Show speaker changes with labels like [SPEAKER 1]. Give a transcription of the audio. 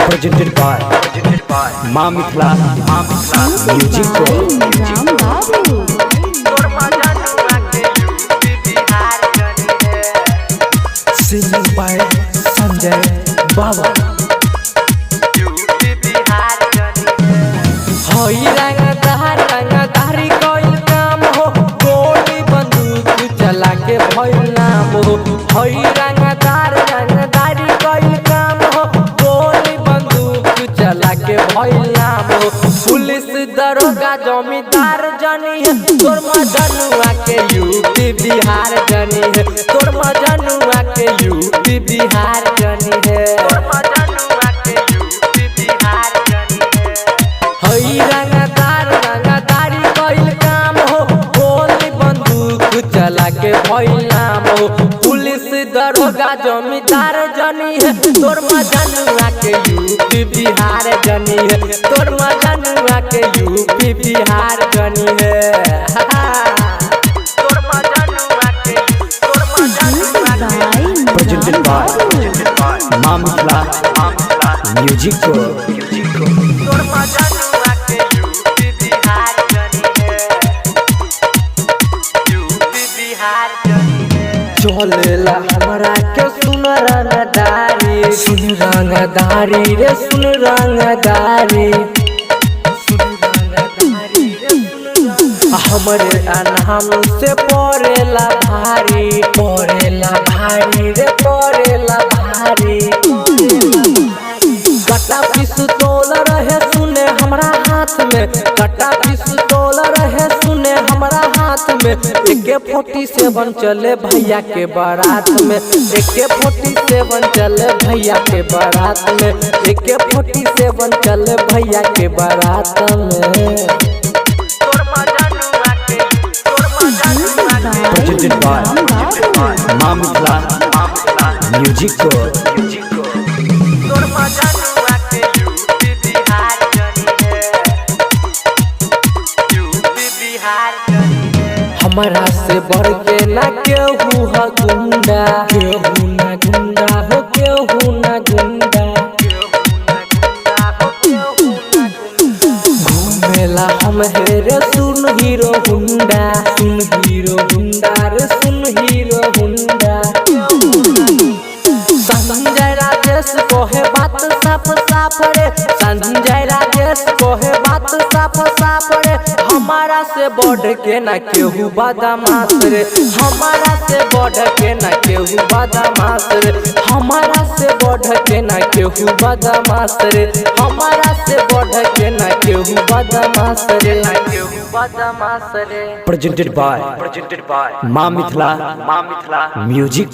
[SPEAKER 1] Presented by Maa Mithila music singing by Sanjay Baba. रंगदारी कोई काम हो, गोली बंदूक चला के भइल नाम हो। रंगदारी कोई काम हो, गोली बंदूक चला के भइल नाम हो। पुलिस दरोगा जमींदार जनी है, तोर मजनुआ के यूपी बिहार जनी है। तोर मजनुआ के यूपी बिहार जनी है। रंगदारी कोई काम हो, गोली बंदूक चला के भइल नाम हो। पुलिस दरोगा जमींदार जनी है, तोर मजनुआ के यूपी बिहार जनी है। तोर मजनुआ के यूपी बिहार जनी है। Presented by Maa Mithila music चलेला हमरा के सुन रंगदारी रे सुन रंगदारी। हमरे अनहम से पड़ेला भारी रे पड़ेला भारी। कटा पिस्तौल रहे सुने हमरा हाथ में, कटा पिस्तौल रहे सुने हमरा हाथ में। AK-47 चले भैया के बारात में, AK-47 चले भैया के बारात में, AK-47 चले भैया के बारात में। Presented by Maa Mithila music हमरा से बढ़ के ना केहू ह गुंडा, केहू ना गुंडा हो, केहू ना गुंडा। घूमेला हम हेरे सुन हीरो हुंडा रे सुन हीरो हुंडा। संजय राजेश कोहे बात साफ साफ रे, संजय राजेश कोहे बात साफ साफ रे। हमारा से बढ़ के ना केहू बदमाश रे, हमारा से बढ़ के ना केहू बदमाश रे। हमारा से बढ़ के ना केहू बदमाश रे, हमारा से बढ़ के ना केहू बदमाश रे। Presented by Maa Mithila music.